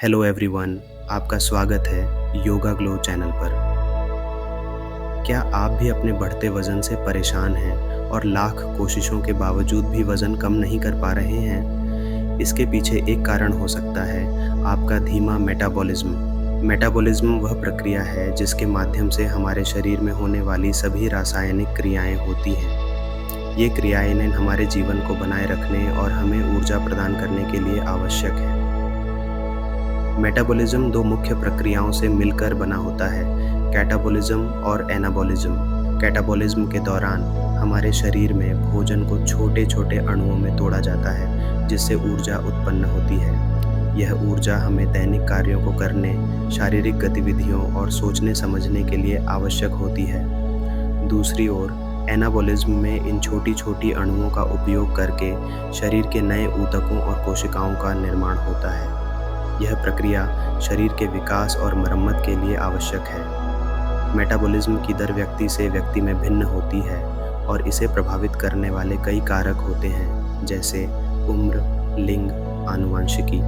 Hello everyone, आपका स्वागत है योगा ग्लो चैनल पर। क्या आप भी अपने बढ़ते वज़न से परेशान हैं और लाख कोशिशों के बावजूद भी वज़न कम नहीं कर पा रहे हैं? इसके पीछे एक कारण हो सकता है आपका धीमा मेटाबॉलिज्म। मेटाबॉलिज्म वह प्रक्रिया है जिसके माध्यम से हमारे शरीर में होने वाली सभी रासायनिक क्रियाएं होती हैं। ये क्रियाएं हमारे जीवन को बनाए रखने और हमें ऊर्जा प्रदान करने के लिए आवश्यक है। मेटाबॉलिज्म दो मुख्य प्रक्रियाओं से मिलकर बना होता है, कैटाबॉलिज्म और एनाबॉलिज्म। कैटाबॉलिज्म के दौरान हमारे शरीर में भोजन को छोटे छोटे अणुओं में तोड़ा जाता है, जिससे ऊर्जा उत्पन्न होती है। यह ऊर्जा हमें दैनिक कार्यों को करने, शारीरिक गतिविधियों और सोचने समझने के लिए आवश्यक होती है। दूसरी ओर एनाबॉलिज्म में इन छोटी छोटी अणुओं का उपयोग करके शरीर के नए ऊतकों और कोशिकाओं का निर्माण होता है। यह प्रक्रिया शरीर के विकास और मरम्मत के लिए आवश्यक है। मेटाबॉलिज्म की दर व्यक्ति से व्यक्ति में भिन्न होती है और इसे प्रभावित करने वाले कई कारक होते हैं, जैसे उम्र, लिंग, आनुवंशिकी,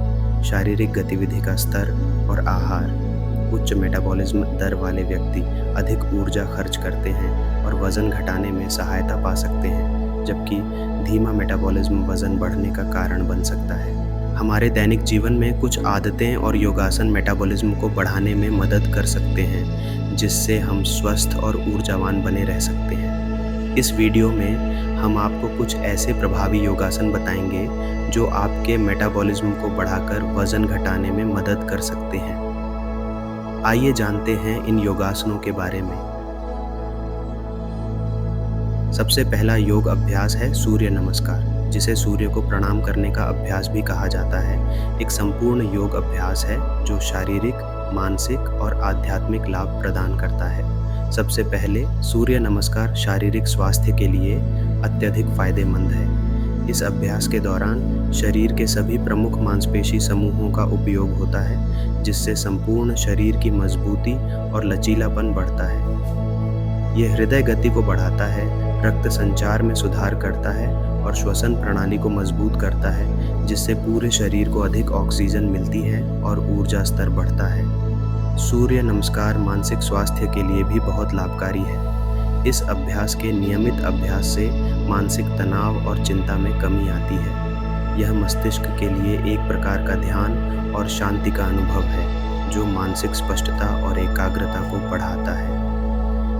शारीरिक गतिविधि का स्तर और आहार। उच्च मेटाबॉलिज्म दर वाले व्यक्ति अधिक ऊर्जा खर्च करते हैं और वज़न घटाने में सहायता पा सकते हैं, जबकि धीमा मेटाबॉलिज्म वज़न बढ़ने का कारण बन सकता है। हमारे दैनिक जीवन में कुछ आदतें और योगासन मेटाबॉलिज्म को बढ़ाने में मदद कर सकते हैं, जिससे हम स्वस्थ और ऊर्जावान बने रह सकते हैं। इस वीडियो में हम आपको कुछ ऐसे प्रभावी योगासन बताएंगे जो आपके मेटाबॉलिज्म को बढ़ाकर वज़न घटाने में मदद कर सकते हैं। आइए जानते हैं इन योगासनों के बारे में। सबसे पहला योग अभ्यास है सूर्य नमस्कार, जिसे सूर्य को प्रणाम करने का अभ्यास भी कहा जाता है। एक संपूर्ण योग अभ्यास है जो शारीरिक, मानसिक और आध्यात्मिक लाभ प्रदान करता है। सबसे पहले सूर्य नमस्कार शारीरिक स्वास्थ्य के लिए अत्यधिक फायदेमंद है। इस अभ्यास के दौरान शरीर के सभी प्रमुख मांसपेशी समूहों का उपयोग होता है, जिससे संपूर्ण शरीर की मजबूती और लचीलापन बढ़ता है। यह हृदय गति को बढ़ाता है, रक्त संचार में सुधार करता है और श्वसन प्रणाली को मजबूत करता है, जिससे पूरे शरीर को अधिक ऑक्सीजन मिलती है और ऊर्जा स्तर बढ़ता है। सूर्य नमस्कार मानसिक स्वास्थ्य के लिए भी बहुत लाभकारी है। इस अभ्यास के नियमित अभ्यास से मानसिक तनाव और चिंता में कमी आती है। यह मस्तिष्क के लिए एक प्रकार का ध्यान और शांति का अनुभव है, जो मानसिक स्पष्टता और एकाग्रता को बढ़ाता है।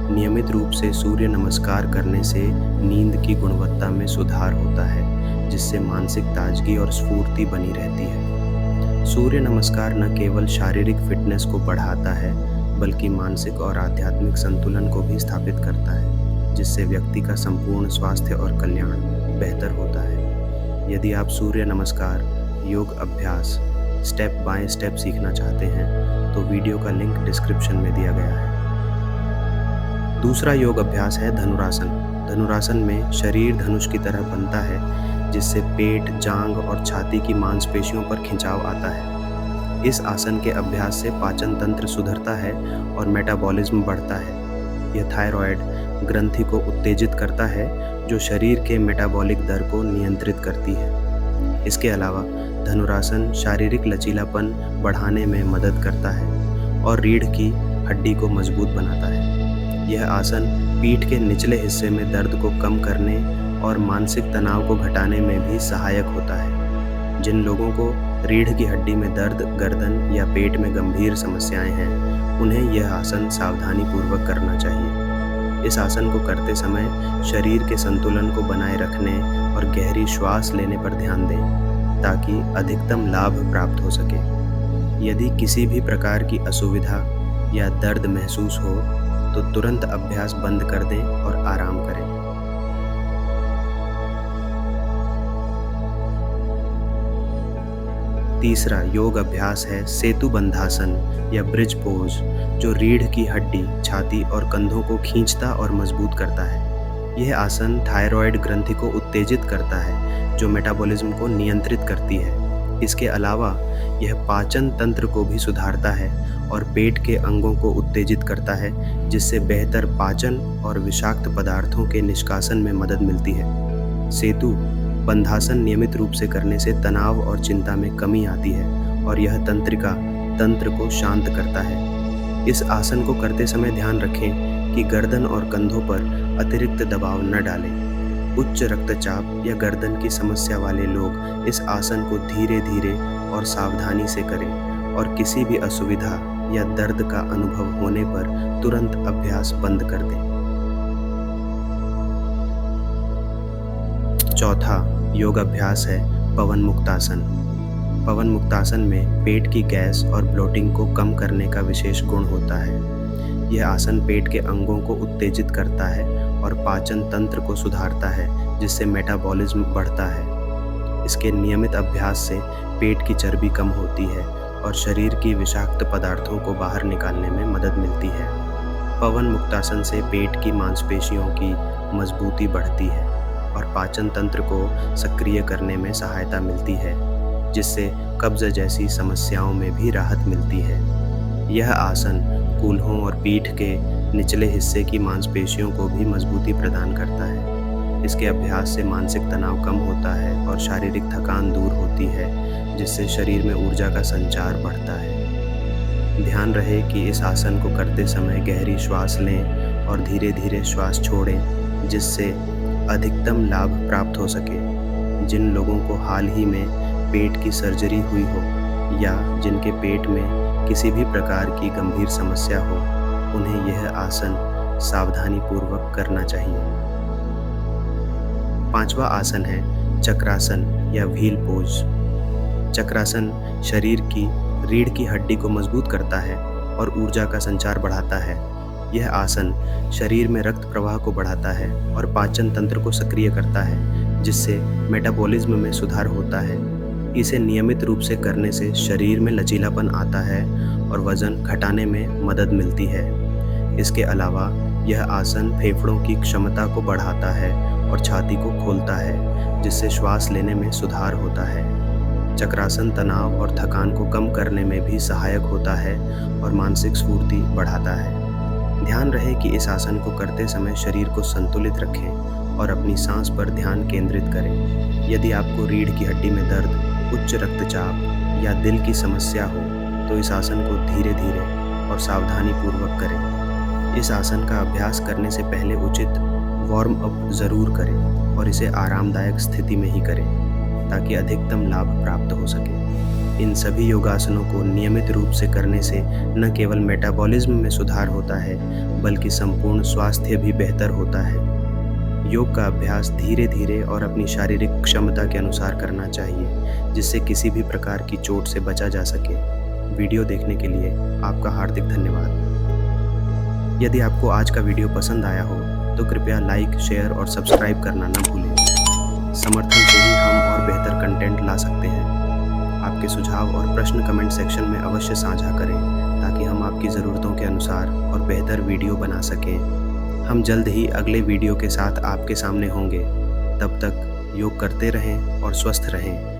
नियमित रूप से सूर्य नमस्कार करने से नींद की गुणवत्ता में सुधार होता है, जिससे मानसिक ताजगी और स्फूर्ति बनी रहती है। सूर्य नमस्कार न केवल शारीरिक फिटनेस को बढ़ाता है, बल्कि मानसिक और आध्यात्मिक संतुलन को भी स्थापित करता है, जिससे व्यक्ति का संपूर्ण स्वास्थ्य और कल्याण बेहतर होता है। यदि आप सूर्य नमस्कार योग अभ्यास स्टेप बाय स्टेप सीखना चाहते हैं, तो वीडियो का लिंक डिस्क्रिप्शन में दिया गया है। दूसरा योग अभ्यास है धनुरासन। धनुरासन में शरीर धनुष की तरह बनता है, जिससे पेट, जांघ और छाती की मांसपेशियों पर खिंचाव आता है। इस आसन के अभ्यास से पाचन तंत्र सुधरता है और मेटाबॉलिज्म बढ़ता है। यह थायराइड ग्रंथि को उत्तेजित करता है, जो शरीर के मेटाबॉलिक दर को नियंत्रित करती है। इसके अलावा धनुरासन शारीरिक लचीलापन बढ़ाने में मदद करता है और रीढ़ की हड्डी को मजबूत बनाता है। यह आसन पीठ के निचले हिस्से में दर्द को कम करने और मानसिक तनाव को घटाने में भी सहायक होता है। जिन लोगों को रीढ़ की हड्डी में दर्द, गर्दन या पेट में गंभीर समस्याएं हैं, उन्हें यह आसन सावधानीपूर्वक करना चाहिए। इस आसन को करते समय शरीर के संतुलन को बनाए रखने और गहरी श्वास लेने पर ध्यान दें, ताकि अधिकतम लाभ प्राप्त हो सके। यदि किसी भी प्रकार की असुविधा या दर्द महसूस हो, तो तुरंत अभ्यास बंद कर दें और आराम करें। तीसरा योग अभ्यास है सेतु बंधासन या ब्रिज पोज, जो रीढ़ की हड्डी, छाती और कंधों को खींचता और मजबूत करता है। यह आसन थायराइड ग्रंथि को उत्तेजित करता है, जो मेटाबॉलिज्म को नियंत्रित करती है। इसके अलावा यह पाचन तंत्र को भी सुधारता है और पेट के अंगों को उत्तेजित करता है, जिससे बेहतर पाचन और विषाक्त पदार्थों के निष्कासन में मदद मिलती है। सेतु बंधासन नियमित रूप से करने से तनाव और चिंता में कमी आती है और यह तंत्रिका तंत्र को शांत करता है। इस आसन को करते समय ध्यान रखें कि गर्दन और कंधों पर अतिरिक्त दबाव न डालें। उच्च रक्तचाप या गर्दन की समस्या वाले लोग इस आसन को धीरे धीरे और सावधानी से करें और किसी भी असुविधा या दर्द का अनुभव होने पर तुरंत अभ्यास बंद कर दें। चौथा योग अभ्यास है पवन मुक्तासन। पवन मुक्तासन में पेट की गैस और ब्लोटिंग को कम करने का विशेष गुण होता है। यह आसन पेट के अंगों को उत्तेजित करता है और पाचन तंत्र को सुधारता है, जिससे मेटाबॉलिज्म बढ़ता है। इसके नियमित अभ्यास से पेट की चर्बी कम होती है और शरीर की विषाक्त पदार्थों को बाहर निकालने में मदद मिलती है। पवन मुक्तासन से पेट की मांसपेशियों की मजबूती बढ़ती है और पाचन तंत्र को सक्रिय करने में सहायता मिलती है, जिससे कब्ज जैसी समस्याओं में भी राहत मिलती है। यह आसन कूल्हों और पीठ के निचले हिस्से की मांसपेशियों को भी मजबूती प्रदान करता है। इसके अभ्यास से मानसिक तनाव कम होता है और शारीरिक थकान दूर होती है, जिससे शरीर में ऊर्जा का संचार बढ़ता है। ध्यान रहे कि इस आसन को करते समय गहरी श्वास लें और धीरे धीरे श्वास छोड़ें, जिससे अधिकतम लाभ प्राप्त हो सके। जिन लोगों को हाल ही में पेट की सर्जरी हुई हो या जिनके पेट में किसी भी प्रकार की गंभीर समस्या हो, उन्हें यह आसन सावधानी पूर्वक करना चाहिए। पांचवा आसन है चक्रासन या व्हील पोज। चक्रासन शरीर की रीढ़ की हड्डी को मजबूत करता है और ऊर्जा का संचार बढ़ाता है। यह आसन शरीर में रक्त प्रवाह को बढ़ाता है और पाचन तंत्र को सक्रिय करता है, जिससे मेटाबॉलिज्म में सुधार होता है। इसे नियमित रूप से करने से शरीर में लचीलापन आता है और वजन घटाने में मदद मिलती है। इसके अलावा यह आसन फेफड़ों की क्षमता को बढ़ाता है और छाती को खोलता है, जिससे श्वास लेने में सुधार होता है। चक्रासन तनाव और थकान को कम करने में भी सहायक होता है और मानसिक स्फूर्ति बढ़ाता है। ध्यान रहे कि इस आसन को करते समय शरीर को संतुलित रखें और अपनी सांस पर ध्यान केंद्रित करें। यदि आपको रीढ़ की हड्डी में दर्द, उच्च रक्तचाप या दिल की समस्या हो, तो इस आसन को धीरे धीरे और सावधानी पूर्वक करें। इस आसन का अभ्यास करने से पहले उचित वार्म अप ज़रूर करें और इसे आरामदायक स्थिति में ही करें, ताकि अधिकतम लाभ प्राप्त हो सके। इन सभी योगासनों को नियमित रूप से करने से न केवल मेटाबॉलिज्म में सुधार होता है, बल्कि संपूर्ण स्वास्थ्य भी बेहतर होता है। योग का अभ्यास धीरे धीरे और अपनी शारीरिक क्षमता के अनुसार करना चाहिए, जिससे किसी भी प्रकार की चोट से बचा जा सके। वीडियो देखने के लिए आपका हार्दिक धन्यवाद। यदि आपको आज का वीडियो पसंद आया हो तो कृपया लाइक, शेयर और सब्सक्राइब करना न भूलें। समर्थन से ही हम और बेहतर कंटेंट ला सकते हैं। आपके सुझाव और प्रश्न कमेंट सेक्शन में अवश्य साझा करें, ताकि हम आपकी ज़रूरतों के अनुसार और बेहतर वीडियो बना सकें। हम जल्द ही अगले वीडियो के साथ आपके सामने होंगे। तब तक योग करते रहें और स्वस्थ रहें।